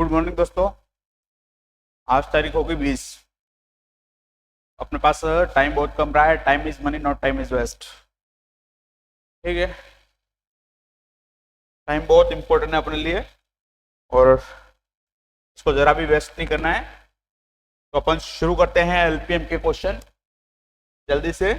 Good morning दोस्तों। आज तारीख होगी 20। अपने पास टाइम बहुत कम रहा है। Time is money, not time is waste. ठीक है, टाइम बहुत इंपॉर्टेंट है अपने लिए और इसको जरा भी वेस्ट नहीं करना है। तो अपन शुरू करते हैं एलपीएम के क्वेश्चन जल्दी से।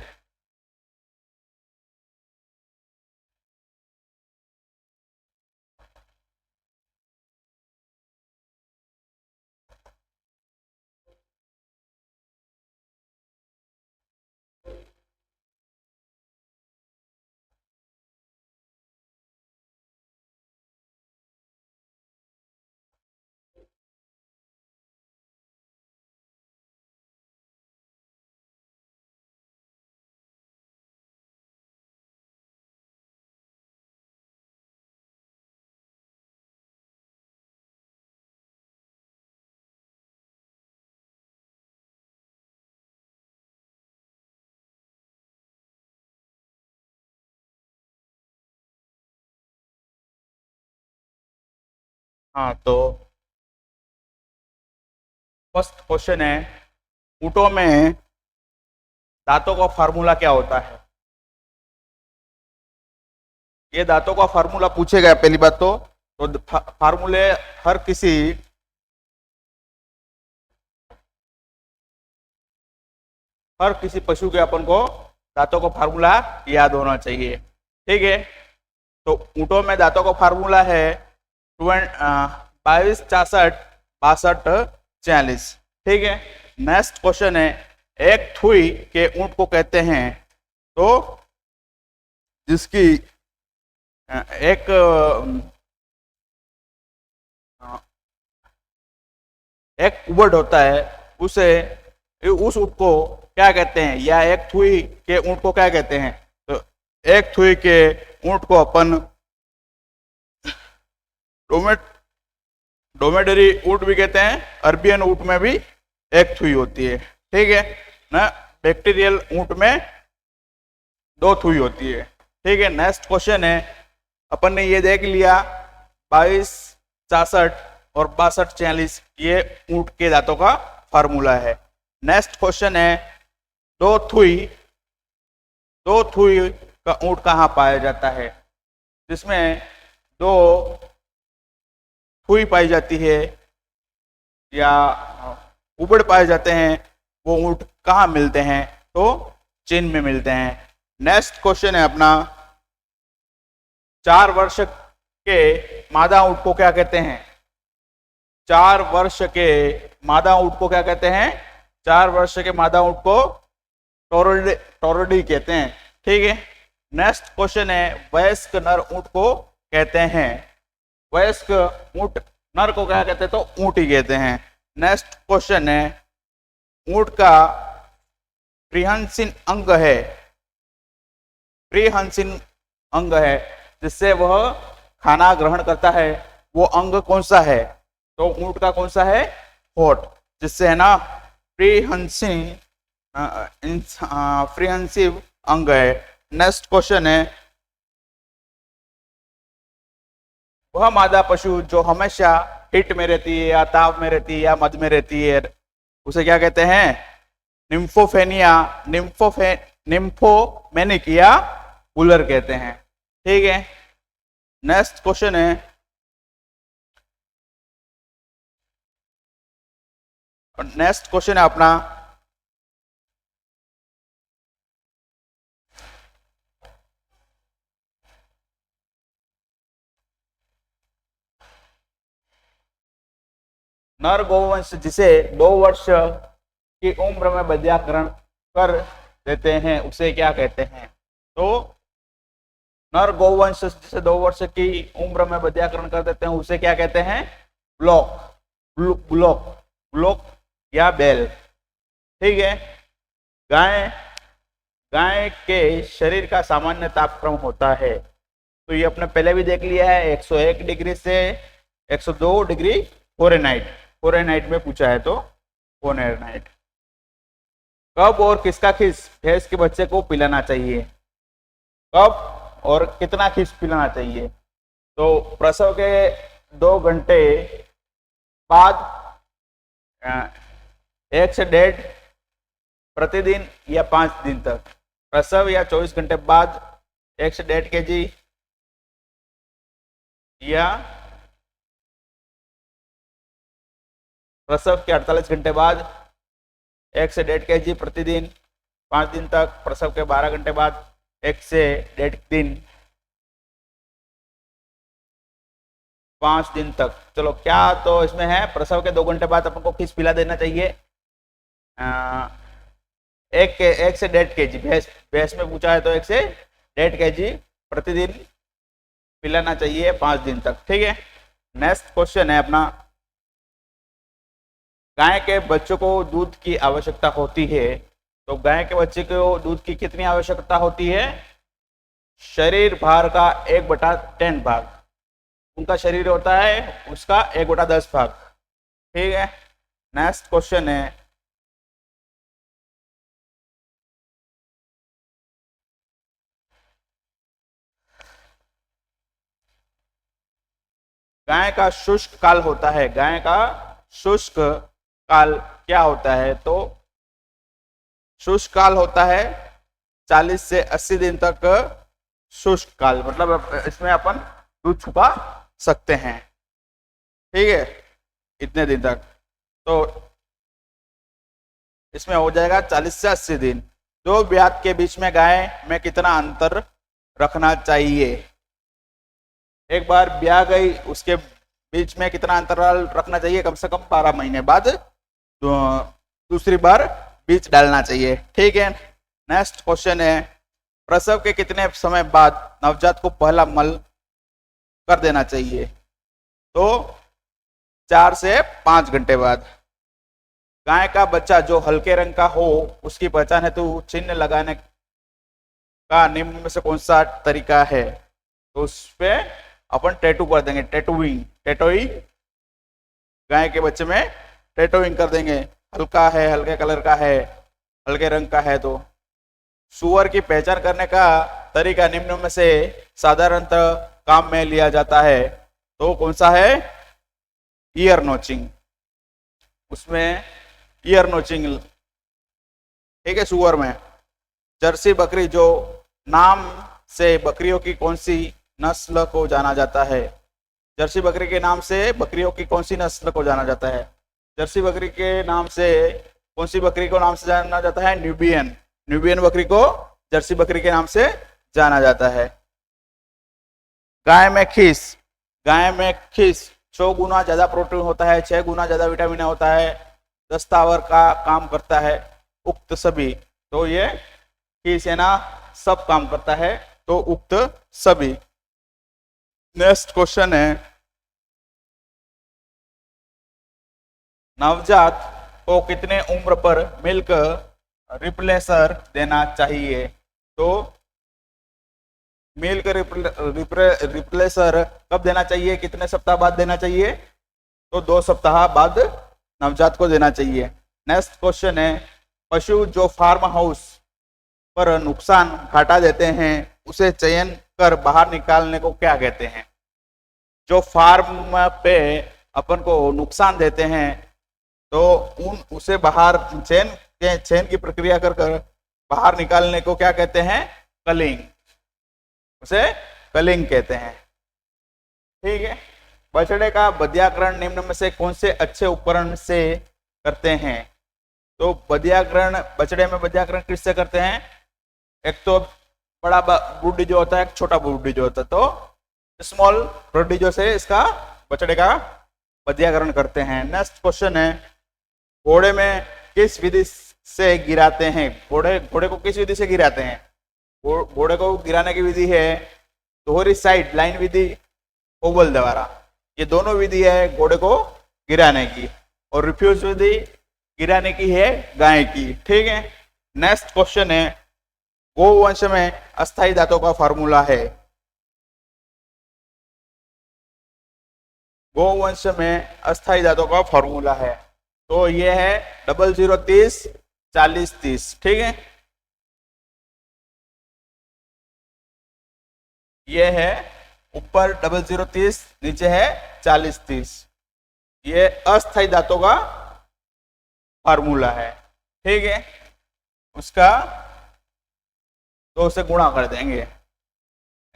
हाँ, तो फर्स्ट क्वेश्चन है, ऊँटों में दांतों का फार्मूला क्या होता है? ये दांतों का फार्मूला पूछेगा पहली बात तो फार्मूले हर किसी पशु के अपन को दांतों का फार्मूला याद होना चाहिए। ठीक है, तो ऊँटों में दांतों का फार्मूला है 22, 64, 62, 46। ठीक है, नेक्स्ट क्वेश्चन है, एक थुई के ऊँट को कहते हैं तो जिसकी एक उबड़ होता है उस ऊँट को क्या कहते हैं, या एक थुई के ऊँट को क्या कहते हैं? तो एक थुई के ऊँट को अपन डोमेडरी ऊँट भी कहते हैं। अरबियन ऊँट में भी एक थुई होती है। ठीक है ना, बैक्टीरियल ऊँट में 2 थुई होती है। ठीक है, नेक्स्ट क्वेश्चन है, अपन ने ये देख लिया 22, 66 और 62, 46 ये ऊँट के दांतों का फार्मूला है। नेक्स्ट क्वेश्चन है, दो थुई का ऊँट कहाँ पाया जाता है? जिसमें 2 थुई पाई जाती है या उबड़ पाए जाते हैं, वो ऊँट कहाँ मिलते हैं? तो चीन में मिलते हैं। नेक्स्ट क्वेश्चन है अपना, 4 वर्ष के मादा ऊँट को क्या कहते हैं? 4 वर्ष के मादा ऊँट को क्या कहते हैं? 4 वर्ष के मादा ऊँट को टोरडी कहते हैं। ठीक है, नेक्स्ट क्वेश्चन है, वयस्क नर ऊँट को कहते हैं। वयस्क ऊँट नर को क्या कहते हैं? तो ऊँट ही कहते हैं। नेक्स्ट क्वेश्चन है, ऊँट का प्रीहंसिन अंग है, प्रीहंसिन अंग है जिससे वह खाना ग्रहण करता है, वो अंग कौन सा है? तो ऊँट का कौन सा है? होठ, जिससे है ना प्रीहंसिव अंग है। नेक्स्ट क्वेश्चन है, वह मादा पशु जो हमेशा हिट में रहती है या ताव में रहती है या मद में रहती है, उसे क्या कहते हैं? निम्फोफेनिया, निम्फोमेनिक या बुलर कहते हैं। ठीक है, नेक्स्ट क्वेश्चन है, अपना, नर गौवंश जिसे 2 वर्ष की उम्र में बध्याकरण कर देते हैं उसे क्या कहते हैं? तो नर गौवंश जिसे 2 वर्ष की उम्र में बध्याकरण कर देते हैं उसे क्या कहते हैं? ब्लॉक या बैल। ठीक है, गाय के शरीर का सामान्य तापक्रम होता है, तो ये अपने पहले भी देख लिया है, 101 डिग्री से 102 डिग्री फ़ारेनहाइट में पूछा है तो फ़ारेनहाइट। कब और किसका खीस भैंस के बच्चे को पिलाना चाहिए? कब और कितना खीस पिलाना चाहिए? तो प्रसव के 2 घंटे बाद 1 से 1.5 प्रतिदिन या 5 दिन तक। प्रसव या 24 घंटे बाद 1 से 1.5 kg या प्रसव के 48 घंटे बाद 1 से 1.5 kg प्रतिदिन 5 दिन तक। प्रसव के 12 घंटे बाद 1 से 1.5 दिन 5 दिन तक। चलो क्या तो इसमें है, प्रसव के 2 घंटे बाद अपन को किस पिला देना चाहिए? 1 से 1.5 kg भैंस में पूछा है तो 1 से 1.5 kg प्रतिदिन पिलाना चाहिए 5 दिन तक। ठीक है, नेक्स्ट क्वेश्चन है अपना, गाय के बच्चों को दूध की आवश्यकता होती है, तो गाय के बच्चे को दूध की कितनी आवश्यकता होती है? शरीर भार का 1/10 भाग, उनका शरीर होता है उसका 1/10 भाग। ठीक है, नेक्स्ट क्वेश्चन है, गाय का शुष्क काल होता है, गाय का शुष्क काल क्या होता है? तो शुष्क काल होता है 40 से 80 दिन तक शुष्क काल, मतलब इसमें अपन दूध छुपा सकते हैं। ठीक है, इतने दिन तक, तो इसमें हो जाएगा 40 से 80 दिन। दो ब्यात के बीच में गाय में कितना अंतर रखना चाहिए? एक बार ब्याह गई उसके बीच में कितना अंतराल रखना चाहिए? कम से कम 12 महीने बाद दूसरी बार बीज डालना चाहिए। ठीक है, नेक्स्ट क्वेश्चन है, प्रसव के कितने समय बाद नवजात को पहला मल कर देना चाहिए? तो 4 से 5 घंटे बाद। गाय का बच्चा जो हल्के रंग का हो उसकी पहचान हेतु चिन्ह लगाने का निम्न में से कौन सा तरीका है? तो उस पे अपन टैटू कर देंगे, टैटोइंग गाय के बच्चे में टैटोइंग कर देंगे। हल्का है, हल्के कलर का है, हल्के रंग का है। तो सुअर की पहचान करने का तरीका निम्न में से साधारणतः काम में लिया जाता है, तो कौन सा है? ईयर नोचिंग, उसमें ईयर नोचिंग। ठीक है, सुअर में। जर्सी बकरी जो नाम से बकरियों की कौन सी नस्ल को जाना जाता है? जर्सी बकरी के नाम से बकरियों की कौन सी नस्ल को जाना जाता है? जर्सी बकरी के नाम से कौन सी बकरी को नाम से जाना जाता है? न्यूबियन बकरी को जर्सी बकरी के नाम से जाना जाता है। गाय में खीस 6 गुना ज्यादा प्रोटीन होता है, 6 गुना ज्यादा विटामिन होता है, 10 तावर का काम करता है, उक्त सभी। तो ये खीस है ना, सब काम करता है, तो उक्त सभी। नेक्स्ट क्वेश्चन है, नवजात को कितने उम्र पर मिल्क रिप्लेसर देना चाहिए? तो मिल्क रिप्लेसर कब देना चाहिए? कितने सप्ताह बाद देना चाहिए? तो 2 सप्ताह बाद नवजात को देना चाहिए। नेक्स्ट क्वेश्चन है, पशु जो फार्म हाउस पर नुकसान घाटा देते हैं उसे चयन कर बाहर निकालने को क्या कहते हैं? जो फार्म पे अपन को नुकसान देते हैं तो उसे बाहर चयन की प्रक्रिया कर बाहर निकालने को क्या कहते हैं? कलिंग, उसे कलिंग कहते हैं। ठीक है, बछड़े का बधियाकरण निम्न में से कौन से अच्छे उपकरण से करते हैं? तो बछड़े में बधियाकरण किससे करते हैं? एक तो बड़ा बुड्डी जो होता है, एक छोटा बुड्डी जो होता है, तो स्मॉल बुड्डी जो से इसका बछड़े का बधियाकरण करते हैं। नेक्स्ट क्वेश्चन है, घोड़े में किस विधि से गिराते हैं? घोड़े को किस विधि से गिराते हैं? घोड़े को गिराने की विधि है दोहरी साइड लाइन विधि, ओवल द्वारा। ये दोनों विधि है घोड़े को गिराने की, और रिफ्यूज विधि गिराने की है गाय की। ठीक है, नेक्स्ट क्वेश्चन है, गोवंश में अस्थायी दांतों का फार्मूला है? गोवंश में अस्थायी दांतों का फार्मूला है, तो ये है 0030 40 30। ठीक है, ये है ऊपर 0030, नीचे है 40 30। ये अस्थायी धातु का फार्मूला है, ठीक है। उसका 2 से गुणा कर देंगे,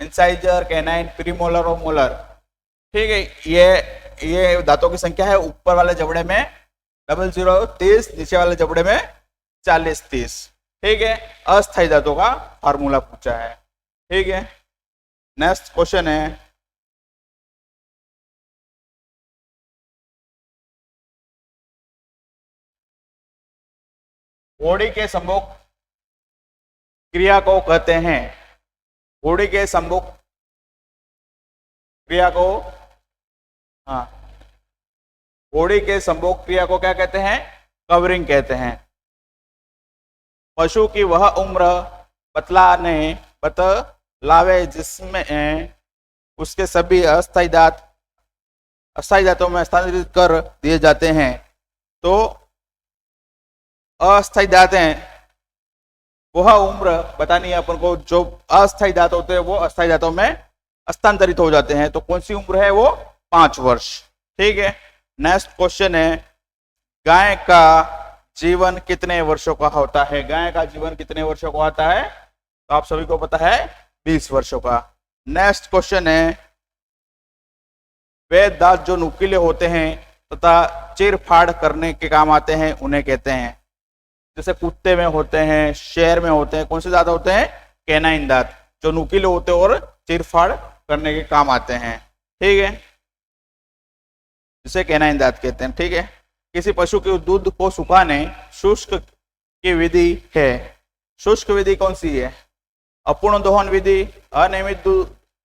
इंसाइजर, कैनाइन, प्रीमोलर और मोलर, ठीक है। ये दांतों की संख्या है, ऊपर वाले जबड़े में 00 30, नीचे वाले जबड़े में 40 30, ठीक है। अस्थायी दांतों का फार्मूला पूछा है, ठीक है। नेक्स्ट क्वेश्चन है, घोड़ी के सम्मुख क्रिया को कहते हैं, घोड़ी के सम्मुख क्रिया को, हाँ, घोड़ी के सम्मुख क्रिया को क्या कहते हैं? कवरिंग कहते हैं। पशु की वह उम्र बतलावे जिसमें उसके सभी अस्थायी दांतों में स्थानांतरित कर दिए जाते हैं। तो अस्थायी दांत हैं, वह उम्र बतानी है अपन को, जो अस्थायी दांत होते हैं वो अस्थायी दांतों में हस्तांतरित हो जाते हैं। तो कौन सी उम्र है वो? 5 वर्ष, ठीक है। नेक्स्ट क्वेश्चन है, गाय का जीवन कितने वर्षों का होता है? गाय का जीवन कितने वर्षों का होता है? तो आप सभी को पता है 20 वर्षों का। नेक्स्ट क्वेश्चन है, वे दांत जो नुकीले होते हैं तथा चीर फाड़ करने के काम आते हैं उन्हें कहते हैं। जैसे कुत्ते में होते हैं, शेर में होते हैं, कौन से दांत होते हैं? कैनाइन दांत, जो नुकीले होते हैं और चीर फाड़ करने के काम आते हैं, ठीक है, जिसे कैनाइन दांत कहते हैं, ठीक है। किसी पशु के दूध को सुखाने शुष्क की विधि है। शुष्क विधि कौन सी है? अपूर्ण दोहन विधि, अनियमित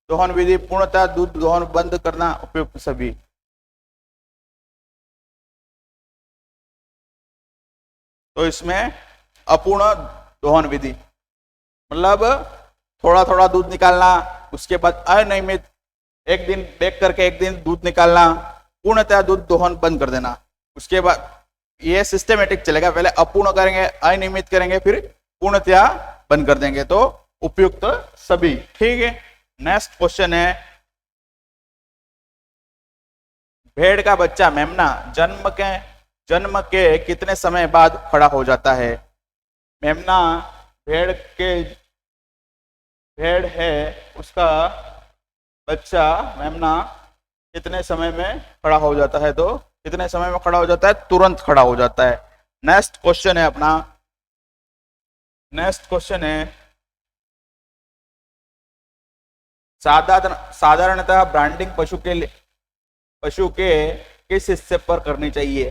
दोहन विधि, पूर्णतः दूध दोहन बंद करना, उपयुक्त सभी। तो इसमें अपूर्ण दोहन विधि मतलब थोड़ा थोड़ा दूध निकालना, उसके बाद अनियमित एक दिन बेक करके एक दिन दूध निकालना, पूर्णतः दूध दोहन बंद कर देना। उसके बाद ये सिस्टमेटिक चलेगा, पहले अपूर्ण करेंगे, अनियमित करेंगे, फिर पूर्णतः बंद कर देंगे, तो उपयुक्त सभी, ठीक है। नेक्स्ट क्वेश्चन है, भेड़ का बच्चा मेमना जन्म के कितने समय बाद खड़ा हो जाता है? मेमना भेड़ है, उसका बच्चा मेमना कितने समय में खड़ा हो जाता है? तो कितने समय में खड़ा हो जाता है? तुरंत खड़ा हो जाता है। नेक्स्ट क्वेश्चन है अपना, नेक्स्ट क्वेश्चन है, साधारणतः ब्रांडिंग पशु के किस हिस्से पर करनी चाहिए?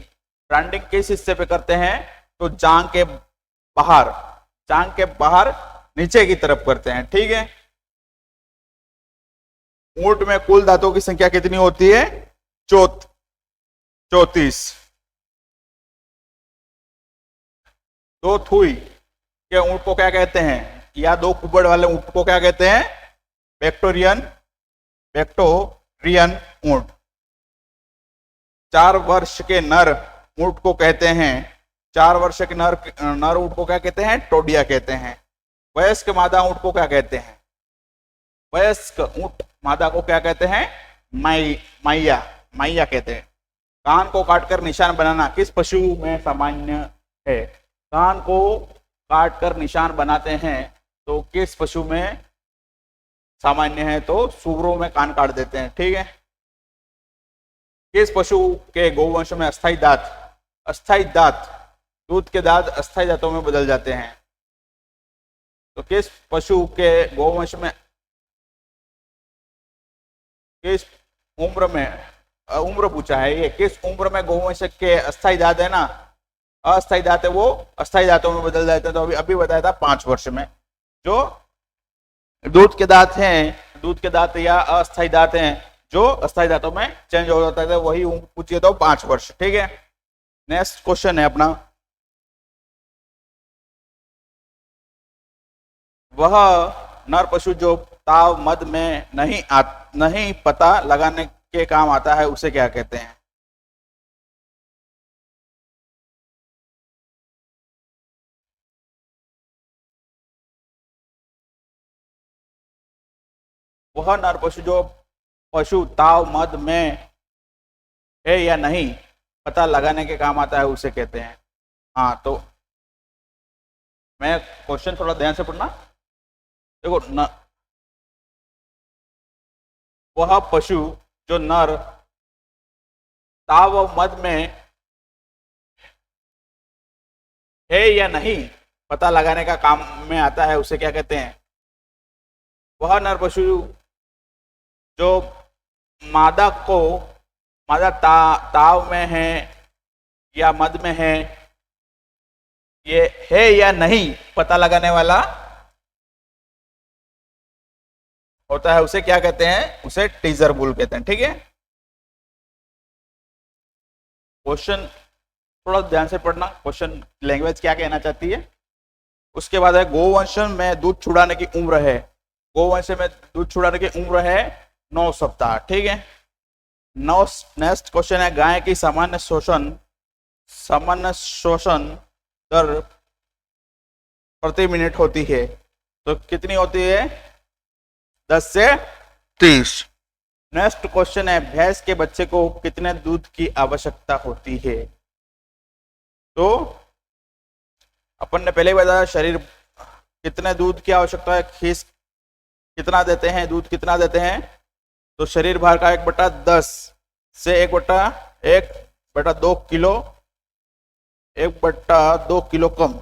ब्रांडिंग किस हिस्से पे करते हैं? तो जांग के बाहर नीचे की तरफ करते हैं, ठीक है। ऊंट में कुल दांतों की संख्या कितनी होती है? 34। 2 थुई के ऊंट को क्या कहते हैं? या 2 कुबड़ वाले ऊंट को क्या कहते हैं? वेक्टोरियन ऊंट। 4 वर्ष के नर ऊंट को कहते हैं, 4 वर्ष के नर ऊंट को क्या कहते हैं? टोडिया कहते हैं। वयस्क मादा ऊंट को क्या कहते हैं? वयस्क ऊंट मादा को क्या कहते हैं? मैया कहते हैं। कान को काटकर निशान बनाना किस पशु में सामान्य है? कान को काटकर निशान बनाते हैं तो किस पशु में सामान्य है? तो सुअरों में कान काट देते हैं, ठीक है। किस पशु के गौवंश में अस्थायी दांत दूध के दांत अस्थायी दांतों में बदल जाते हैं? तो किस पशु के गौवंश में किस उम्र पूछा है, ये किस उम्र में गौवंश के अस्थायी दांत है ना, अस्थायी दांत है, वो अस्थायी दांतों में बदल जाते हैं। तो अभी बताया था 5 वर्ष में। जो दूध के दांत या अस्थायी दांत हैं जो अस्थायी दांतों में चेंज हो जाता है, वही पूछिए तो 5 वर्ष, ठीक है। नेक्स्ट क्वेश्चन है अपना, वह नर पशु जो ताव मद में नहीं पता लगाने के काम आता है उसे क्या कहते हैं? वह नर पशु जो ताव मद में है या नहीं पता लगाने के काम आता है उसे कहते हैं। हाँ, तो मैं क्वेश्चन थोड़ा ध्यान से पढ़ना। देखो वह पशु जो नर ताव व मद में है या नहीं पता लगाने का काम में आता है उसे क्या कहते हैं। वह नर पशु जो मादा को मादा ताव में है या मद में है, ये है या नहीं पता लगाने वाला होता है उसे क्या कहते हैं, उसे टीजर बुल कहते हैं। ठीक है, क्वेश्चन थोड़ा ध्यान से पढ़ना, क्वेश्चन लैंग्वेज क्या कहना चाहती है। उसके बाद है गोवंश में दूध छुड़ाने की उम्र है, गोवंश में दूध छुड़ाने की उम्र है 9 सप्ताह। ठीक है, नेक्स्ट क्वेश्चन है गाय की सामान्य शोषण दर प्रति मिनट होती है, तो कितनी होती है, 10 से 30। नेक्स्ट क्वेश्चन है भैंस के बच्चे को कितने दूध की आवश्यकता होती है। तो अपन ने पहले बताया शरीर कितने दूध की आवश्यकता है, खीस कितना देते हैं, दूध कितना देते हैं, तो शरीर भार का 1/10 से 1/2 किलो, 1/2 किलो कम।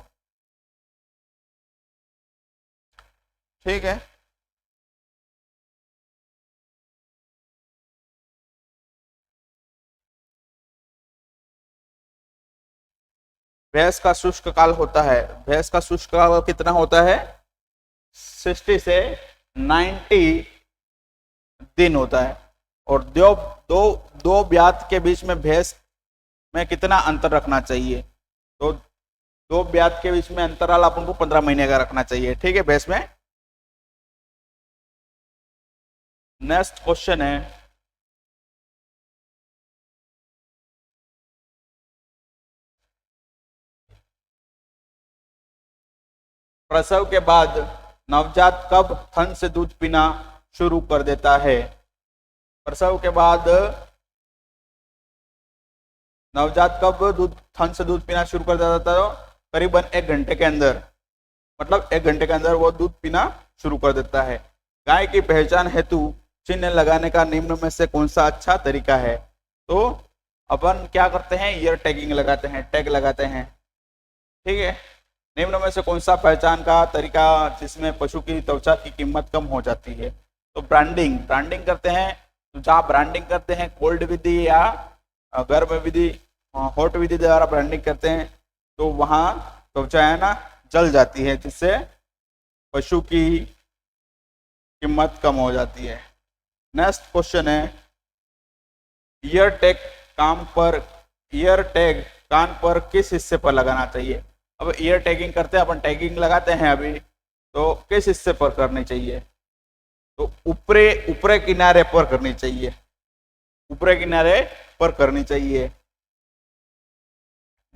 ठीक है, भैंस का शुष्क काल होता है, भैंस का शुष्क काल कितना होता है, 60 से 90 दिन होता है। और दो ब्यात के बीच में भैंस में कितना अंतर रखना चाहिए, तो 2 ब्यात के बीच में अंतराल अपन को 15 महीने का रखना चाहिए। ठीक है, भैंस में। नेक्स्ट क्वेश्चन है प्रसव के बाद नवजात कब थन से दूध पीना शुरू कर देता है। प्रसव के बाद नवजात कब थन से दूध पीना शुरू कर देता था, करीबन 1 घंटे के अंदर, मतलब 1 घंटे के अंदर वो दूध पीना शुरू कर देता है। गाय की पहचान हेतु चिन्ह लगाने का निम्न में से कौन सा अच्छा तरीका है। तो अपन क्या करते हैं, ईयर टैगिंग लगाते हैं, टैग लगाते हैं। ठीक है, निम्न में से कौन सा पहचान का तरीका जिसमें पशु की त्वचा की कीमत कम हो जाती है। तो ब्रांडिंग करते हैं, तो जहाँ ब्रांडिंग करते हैं कोल्ड विधि या गर्म विधि, हॉट विधि द्वारा ब्रांडिंग करते हैं, तो वहाँ त्वचा है ना जल जाती है, जिससे पशु की कीमत कम हो जाती है। नेक्स्ट क्वेश्चन है ईयर टैग कान पर किस हिस्से पर लगाना चाहिए। अब ईयर टैगिंग करते हैं अपन, टैगिंग लगाते हैं अभी, तो किस हिस्से पर करनी चाहिए, तो ऊपरे किनारे पर करनी चाहिए, ऊपरे किनारे पर करनी चाहिए।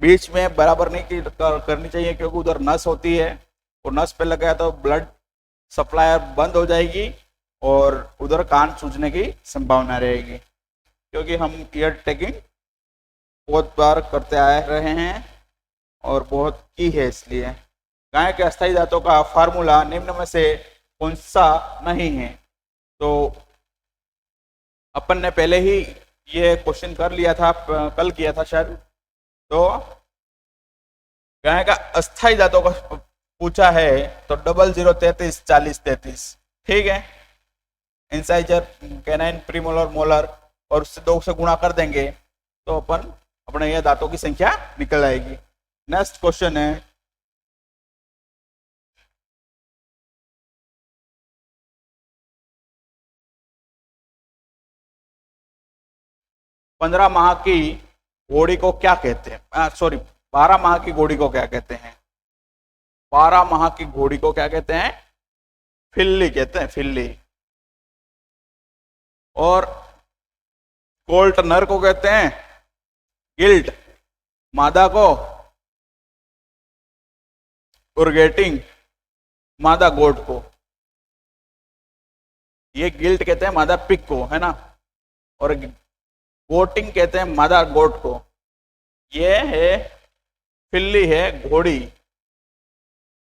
बीच में बराबर नहीं करनी चाहिए, क्योंकि उधर नस होती है और नस पे लग गया तो ब्लड सप्लाई बंद हो जाएगी और उधर कान सूजने की संभावना रहेगी। क्योंकि हम ईयर टैगिंग बहुत बार करते आ रहे हैं और बहुत की है, इसलिए गाय के अस्थायी दांतों का फार्मूला निम्न में से कौन सा नहीं है। तो अपन ने पहले ही ये क्वेश्चन कर लिया था, कल किया था शायद। तो गाय का अस्थायी दांतों का पूछा है तो 00 33 40 33। ठीक है, इंसाइजर, कैनाइन, प्रीमोलर, मोलर और उससे 2 से गुणा कर देंगे तो अपन अपने यह दांतों की संख्या निकल आएगी। नेक्स्ट क्वेश्चन है पंद्रह माह की घोड़ी को क्या कहते हैं, सॉरी 12 माह की घोड़ी को क्या कहते हैं। 12 माह की घोड़ी को क्या कहते हैं, फिल्ली कहते हैं, फिल्ली। और कोल्ट नर को कहते हैं गिल्ट, मादा को उर्गेटिंग, मादा गोट को ये गिल्ट कहते हैं, मादा पिक को, है ना। और गोटिंग कहते हैं मादा गोट को। ये है फिल्ली है घोड़ी,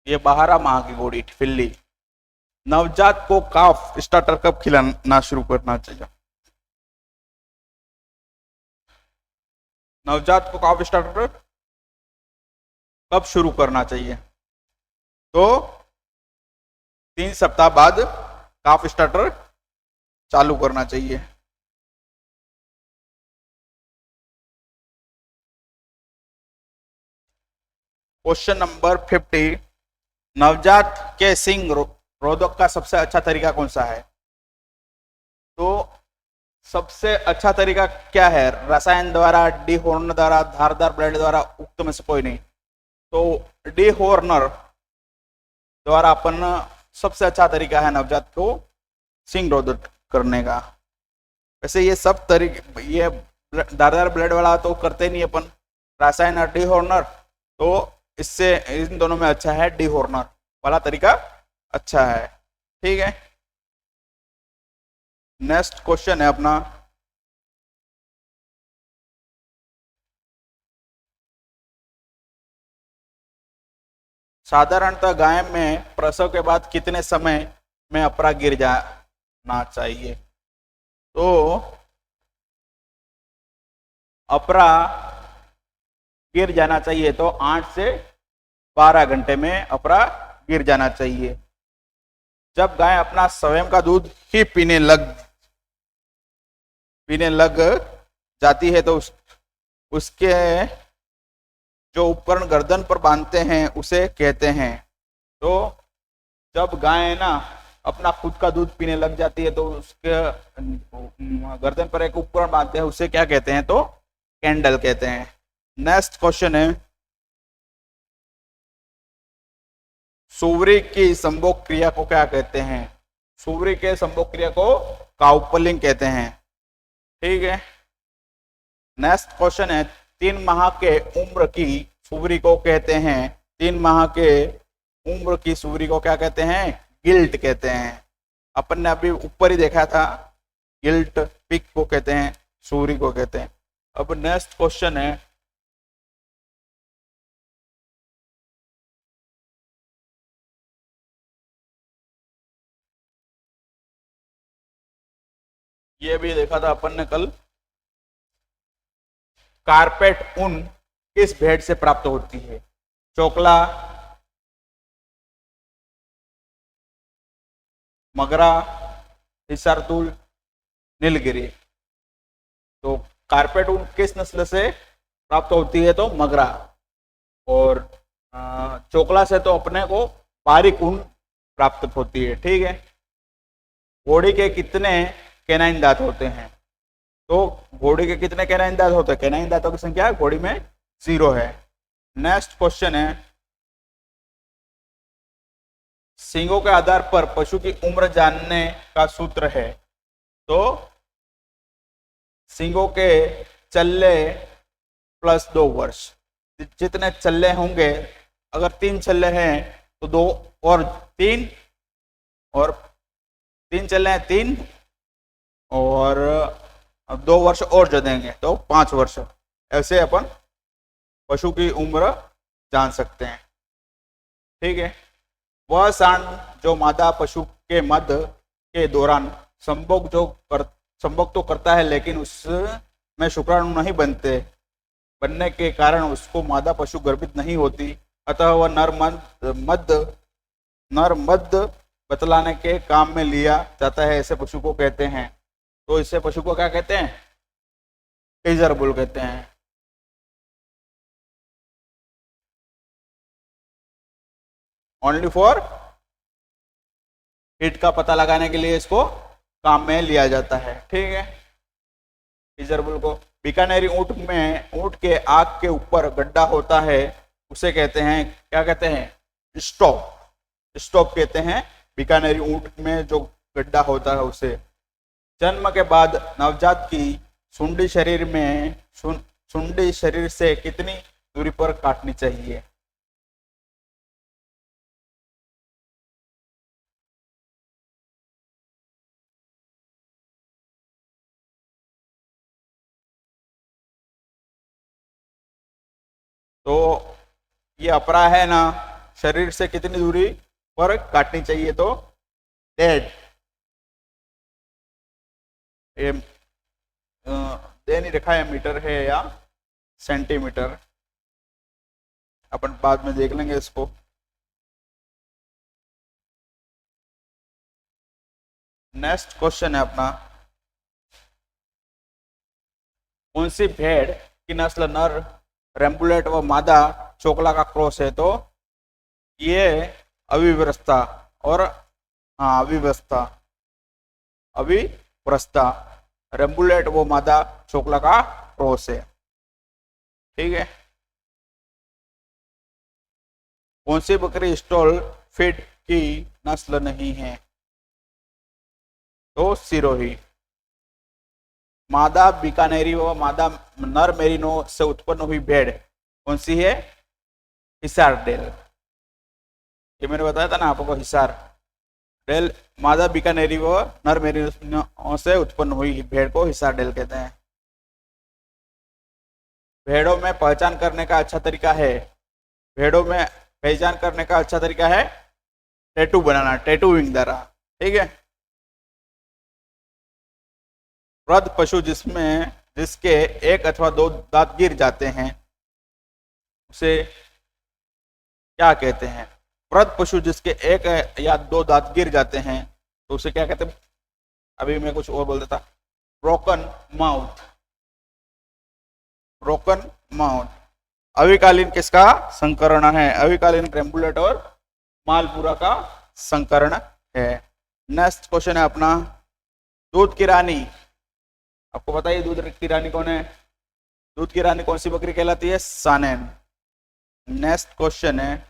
ये 12 माह की घोड़ी फिल्ली। नवजात को काफ स्टार्टर कब खिलाना शुरू करना चाहिए? नवजात को काफ स्टार्टर कब शुरू करना चाहिए? तो 3 सप्ताह बाद काफ स्टार्टर चालू करना चाहिए। क्वेश्चन नंबर 50, नवजात के सिंग रोधक का सबसे अच्छा तरीका कौन सा है? तो सबसे अच्छा तरीका क्या है? रसायन द्वारा, डी हॉर्नर द्वारा, धारदार ब्लेड द्वारा, उक्त में से कोई नहीं। तो डी हॉर्नर द्वारा अपन सबसे अच्छा तरीका है नवजात को सिंग रोधक करने का। वैसे ये सब तरीके, ये धारदार ब्लेड वाला तो करते नहीं अपन, रसायन और डी हॉर्नर, तो इससे इन दोनों में अच्छा है डी हॉर्नर वाला तरीका अच्छा है। ठीक है, नेक्स्ट क्वेश्चन है अपना, साधारणतः गाय में प्रसव के बाद कितने समय में अपरा गिर जाना चाहिए? तो अपरा गिर जाना चाहिए तो 8 से 12 घंटे में अपरा गिर जाना चाहिए। जब गाय अपना स्वयं का दूध ही पीने लग जाती है तो उसके जो उपकरण गर्दन पर बांधते हैं उसे कहते हैं। तो जब गाय ना अपना खुद का दूध पीने लग जाती है तो उसके गर्दन पर एक उपकरण बांधते हैं, उसे क्या कहते हैं? तो कैंडल कहते हैं। नेक्स्ट क्वेश्चन है, सुवरी की संभोग क्रिया को क्या कहते हैं? सुवरी के संभोग क्रिया को काउपलिंग कहते हैं। ठीक है, नेक्स्ट क्वेश्चन है, 3 माह के उम्र की सुवरी को कहते हैं, 3 माह के उम्र की सुवरी को क्या कहते हैं? गिल्ट कहते हैं। अपन ने अभी ऊपर ही देखा था, गिल्ट पिक को कहते हैं, सुवरी को कहते हैं। अब नेक्स्ट क्वेश्चन है, ये भी देखा था अपन ने कल, कारपेट ऊन किस भेड़ से प्राप्त होती है? चोकला, मगरा, हिसारतुल, नीलगिरी। तो कारपेट ऊन किस नस्ल से प्राप्त होती है? तो मगरा। और चोकला से तो अपने को बारीक ऊन प्राप्त होती है। ठीक है, घोड़ी के कितने कैनाइन दांत होते हैं? तो घोड़ी के कितने कैनाइन दांत होते हैं? कैनाइन दांतों की संख्या घोड़ी में 0 है। नेक्स्ट क्वेश्चन है, सींगों के आधार पर पशु की उम्र जानने का सूत्र है? तो सींगों के चल्ले प्लस 2 वर्ष, जितने चल्ले होंगे, अगर 3 चल्ले हैं तो 2 और 3, और 3 चल्ले हैं 3, और 2 वर्ष और जो देंगे तो 5 वर्ष। ऐसे अपन पशु की उम्र जान सकते हैं। ठीक है, वह सांड जो मादा पशु के मध्य के दौरान संभोग तो करता है लेकिन उसमें शुक्राणु नहीं बनने के कारण उसको मादा पशु गर्भित नहीं होती, अतः वह नर मध्य बतलाने के काम में लिया जाता है, ऐसे पशु को कहते हैं। तो इसे पशु को क्या कहते हैं? टीजर बुल कहते हैं। ओनली फॉर हिट का पता लगाने के लिए इसको काम में लिया जाता है। ठीक है, टीजर बुल को। बीकानेरी ऊंट में ऊंट के आग के ऊपर गड्ढा होता है, उसे कहते हैं, क्या कहते हैं? स्टॉप। स्टॉप कहते हैं बीकानेरी ऊंट में जो गड्ढा होता है उसे। जन्म के बाद नवजात की सुंडी शरीर से कितनी दूरी पर काटनी चाहिए? तो ये अपरा है ना, शरीर से कितनी दूरी पर काटनी चाहिए, तो डेड। ये दे नहीं रखा है मीटर है या सेंटीमीटर, अपन बाद में देख लेंगे इसको। नेक्स्ट क्वेश्चन है अपना, कौन सी भेड़ की नस्ल नर रेम्बुलेट व मादा चोकला का क्रॉस है, तो ये अविवस्था और हाँ अविवस्था रेम्बुलेट वो मादा चोकला का क्रॉस है। ठीक है। कौन सी बकरी स्टॉल फीड की नस्ल नहीं है, तो सिरोही। मादा बीकानेरी व मादा नर मेरिनो से उत्पन्न हुई भेड़ कौन सी है, हिसार डेल। ये मैंने बताया था ना आपको, हिसार डेल मादा बीकानेरी व नर मेरिनो से उत्पन्न हुई भेड़ को हिसार डेल कहते हैं। भेड़ों में पहचान करने का अच्छा तरीका है, भेड़ों में पहचान करने का अच्छा तरीका है टैटू बनाना, टैटूइंग द्वारा। ठीक है। वृद्ध पशु जिसके एक अथवा दो दांत गिर जाते हैं उसे क्या कहते हैं? वृद्ध पशु जिसके एक या दो दांत गिर जाते हैं तो उसे क्या कहते हैं? अभी मैं कुछ और बोल देता, ब्रोकन माउथ। ब्रोकन माउथ अविकालीन किसका संकरण है? अविकालीन रेम्बुलेट और मालपुरा का संकरण है। नेक्स्ट क्वेश्चन है अपना, दूध की रानी। आपको बताइए दूध की रानी कौन है? दूध की रानी कौन सी बकरी कहलाती है? सानेन। नेक्स्ट क्वेश्चन है,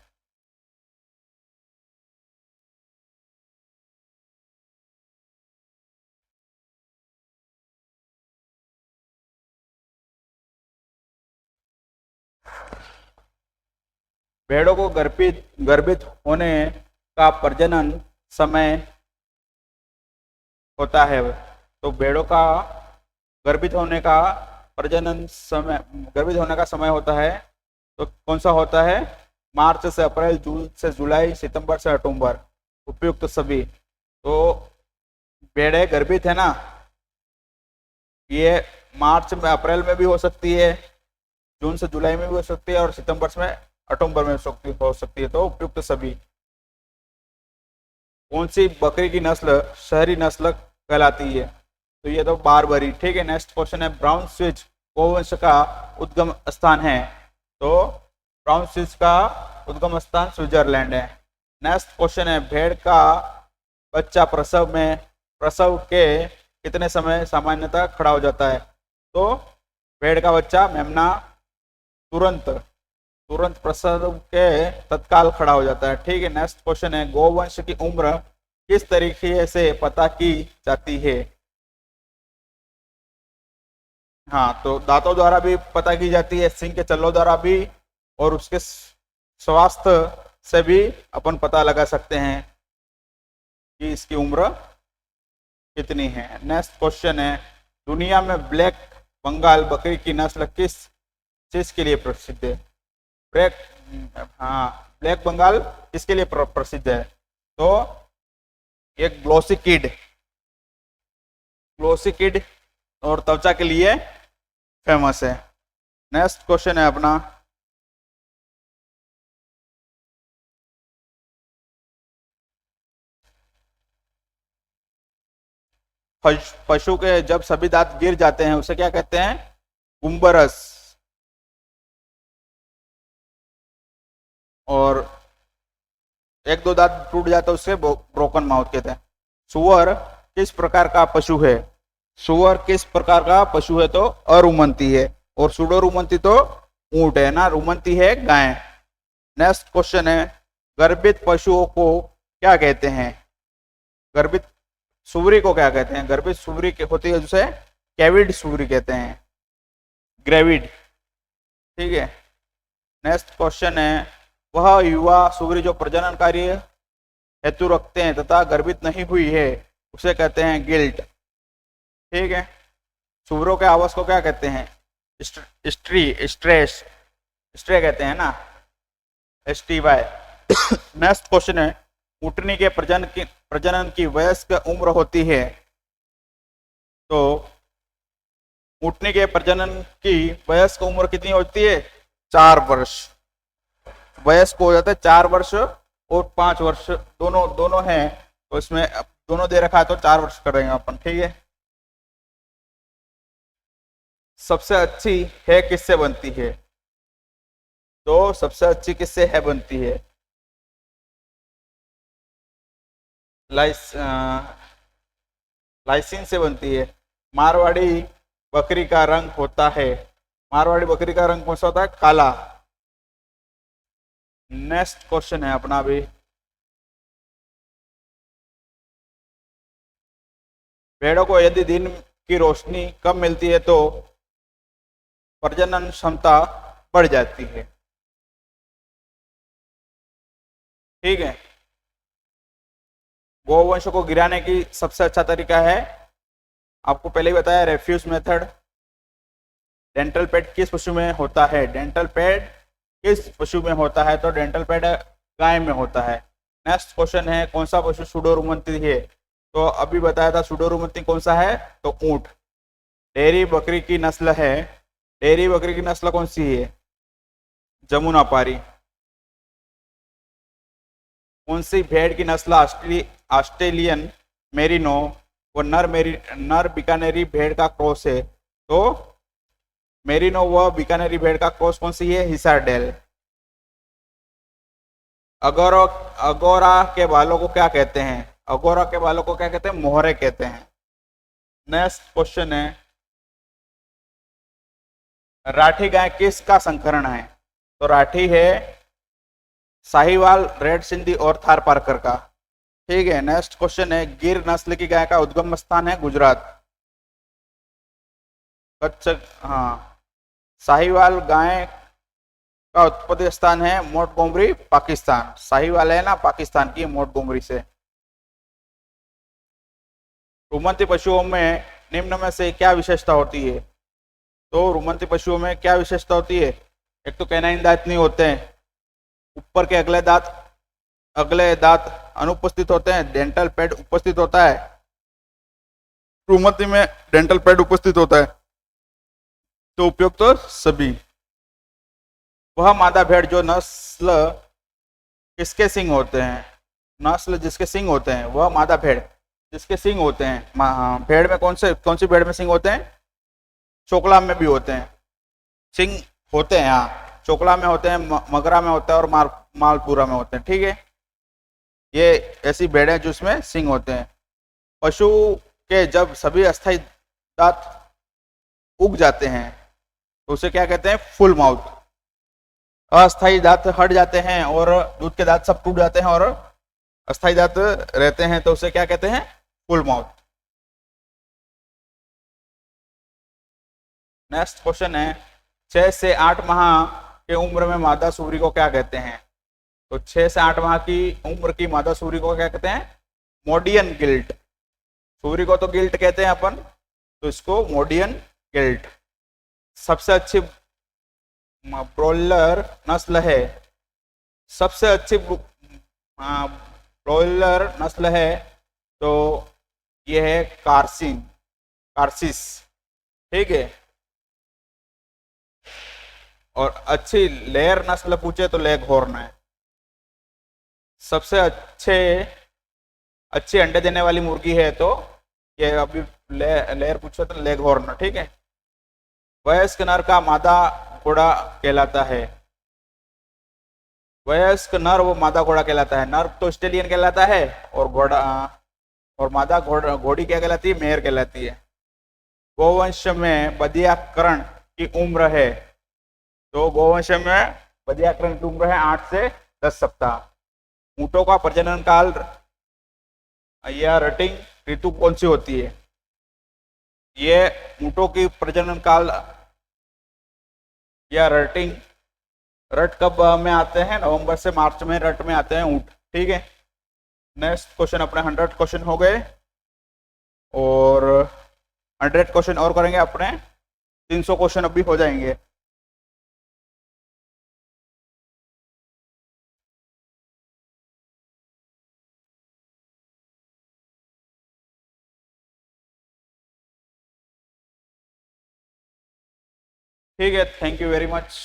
भेड़ों को गर्भित होने का प्रजनन समय होता है, तो भेड़ों का गर्भित होने का समय होता है तो कौन सा होता है? मार्च से अप्रैल, जून से जुलाई, सितंबर से अक्टूबर, उपयुक्त सभी। तो भेड़ें गर्भित है ना, ये मार्च में अप्रैल में भी हो सकती है, जून से जुलाई में भी हो सकती है और सितंबर में अक्टूबर में हो सकती है, तो उपयुक्त सभी। कौन सी बकरी की नस्ल शहरी नस्ल कहलाती है? तो ये तो बारबरी। ठीक है। नेक्स्ट क्वेश्चन है, ब्राउन स्विच गोवंश का उद्गम स्थान है, तो ब्राउन स्विच का उद्गम स्थान स्विट्जरलैंड है। नेक्स्ट क्वेश्चन है, भेड़ का बच्चा प्रसव के कितने समय सामान्यतः खड़ा हो जाता है? तो भेड़ का बच्चा मेमना तुरंत प्रसव के तत्काल खड़ा हो जाता है। ठीक है। नेक्स्ट क्वेश्चन है, गोवंश की उम्र किस तरीके से पता की जाती है? हाँ, तो दांतों द्वारा भी पता की जाती है, सिंह के चल्लों द्वारा भी, और उसके स्वास्थ्य से भी अपन पता लगा सकते हैं कि इसकी उम्र कितनी है। नेक्स्ट क्वेश्चन है, दुनिया में ब्लैक बंगाल बकरी की नस्ल किस चीज के लिए प्रसिद्ध है? ब्लैक बंगाल किसके लिए प्रसिद्ध है? तो एक ग्लोसी किड और त्वचा के लिए फेमस है। नेक्स्ट क्वेश्चन है अपना, पशु के जब सभी दांत गिर जाते हैं उसे क्या कहते हैं? गुम्बरस। और एक दो दांत टूट जाता है उसे ब्रोकन माउथ कहते हैं। सुअर किस प्रकार का पशु है? सुअर किस प्रकार का पशु है? तो अरुमंती है, और सुडो रुमंती तो ऊंट है ना, रुमंती है गाय। नेक्स्ट क्वेश्चन है, गर्भित पशुओं को क्या कहते हैं? गर्भित सुवरी को क्या कहते हैं? गर्भित सुवरी होती है जिसे कैविड सुवरी कहते हैं, ग्रेविड। ठीक है। नेक्स्ट क्वेश्चन है, वह युवा सुवरी जो प्रजनन कार्य हेतु रखते हैं तथा गर्भित नहीं हुई है उसे कहते हैं गिल्ट। ठीक है। सुवरों के आवास को क्या कहते हैं? स्ट्रेस। स्ट्रे कहते हैं ना, STY। नेक्स्ट क्वेश्चन है, ऊँटनी के प्रजनन की वयस्क उम्र होती है, तो ऊँटनी के प्रजनन की वयस्क उम्र कितनी होती है? 4 वर्ष। वयस्क हो जाता है 4 वर्ष और 5 वर्ष, दोनों दोनों हैं, तो इसमें दोनों दे रखा है तो 4 वर्ष करेंगे अपन, ठीक है। सबसे अच्छी है किससे बनती है? तो सबसे अच्छी किससे है बनती है? लाइस लाइसिन से बनती है। मारवाड़ी बकरी का रंग होता है, मारवाड़ी बकरी का रंग कौन सा होता है? काला। नेक्स्ट क्वेश्चन है अपना भी, भेड़ों को यदि दिन की रोशनी कम मिलती है तो प्रजनन क्षमता बढ़ जाती है, ठीक है। गोवंश को गिराने की सबसे अच्छा तरीका है, आपको पहले ही बताया, रेफ्यूज मेथड। डेंटल पैड किस पशु में होता है? डेंटल पैड किस पशु में होता है? तो डेंटल पैड गाय में होता है। नेक्स्ट क्वेश्चन है, कौन सा पशु सुडोरुमंती है? तो अभी बताया था सुडोरुमंती कौन सा है? तो ऊंट। डेयरी बकरी की नस्ल है, डेयरी बकरी की नस्ल कौन सी है? जमुनापारी। कौन सी भेड़ की नस्ल ऑस्ट्रेलियन मेरिनो व नर बीकानेरी भेड़ का क्रॉस है? तो मेरिनो व बीकानेरी भेड़ का क्रॉस कौन सी है? हिसारडेल। अगोरा के बालों को क्या कहते हैं? अगोरा के बालों को क्या कहते हैं? मोहरे कहते हैं। नेक्स्ट क्वेश्चन है, राठी गाय किसका संकरण है? तो राठी है साहिवाल, रेड सिंधी और थारपारकर का, ठीक है। नेक्स्ट क्वेश्चन है, गिर नस्ल की गाय का उद्गम स्थान है गुजरात। हाँ, साहिवाल गाय का उत्पत्ति स्थान है मोंटगोमरी, पाकिस्तान। साहिवाल है ना पाकिस्तान की, मोंटगोमरी से। रुमंती पशुओं में निम्न में से क्या विशेषता होती है? तो रुमंती पशुओं में क्या विशेषता होती है? एक तो कैनाइन दांत नहीं होते हैं, ऊपर के अगले दांत अनुपस्थित होते हैं, डेंटल पैड उपस्थित होता है। रुमंती में डेंटल पैड उपस्थित होता है, तो उपयुक्त तो सभी। वह मादा भेड़ जो नस्ल किसके सिंग होते हैं? नस्ल जिसके सिंग होते हैं, वह मादा भेड़ जिसके सिंग होते हैं। भेड़ में कौन सी भेड़ में सिंग होते हैं? चोकला में भी होते हैं सिंग होते हैं, हाँ, चोकला में होते हैं, मगरा में होता है और मालपुरा में होते हैं, ठीक है। ये ऐसी भेड़ें जिसमें सिंग होते हैं। पशु के जब सभी अस्थायी दांत उग जाते हैं तो उसे क्या कहते हैं? Full mouth. अस्थायी दांत हट जाते हैं और दूध के दांत सब टूट जाते हैं और अस्थायी दांत रहते हैं तो उसे क्या कहते हैं? Full mouth. नेक्स्ट क्वेश्चन है, 6 से 8 माह के उम्र में मादा सूरी को क्या कहते हैं? तो 6 से 8 माह की उम्र की मादा सूरी को क्या कहते हैं? मोडियन गिल्ट। सूरी को तो गिल्ट कहते हैं अपन, तो इसको मोडियन गिल्ट। सबसे अच्छी ब्रोइलर नस्ल है, सबसे अच्छी ब्रोइलर नस्ल है तो यह है कार्सिस, ठीक है। और अच्छी लेयर नस्ल पूछे तो लेग हॉर्न है। सबसे अच्छी अंडे देने वाली मुर्गी है तो ये अभी लेयर पूछे तो लेग हॉर्न, ठीक है। वयस्क नर का मादा घोड़ा कहलाता है, वयस्क नर वो मादा घोड़ा कहलाता है। नर तो स्टेलियन कहलाता है और घोड़ा और मादा घोड़ी क्या कहलाती है? मेयर कहलाती है। गोवंश में बधियाकरण की उम्र है, तो गोवंश में बधियाकरण की उम्र है 8 से 10 सप्ताह। ऊँटों का प्रजनन काल या रटिंग ऋतु कौन सी होती है? ये ऊँटों की प्रजनन काल या रट कब में आते हैं? नवंबर से मार्च में रट में आते हैं ऊँट, ठीक है। नेक्स्ट क्वेश्चन अपने 100 क्वेश्चन हो गए और 100 क्वेश्चन और करेंगे अपने 300 क्वेश्चन अभी हो जाएंगे। ठीक है, थैंक यू वेरी मच।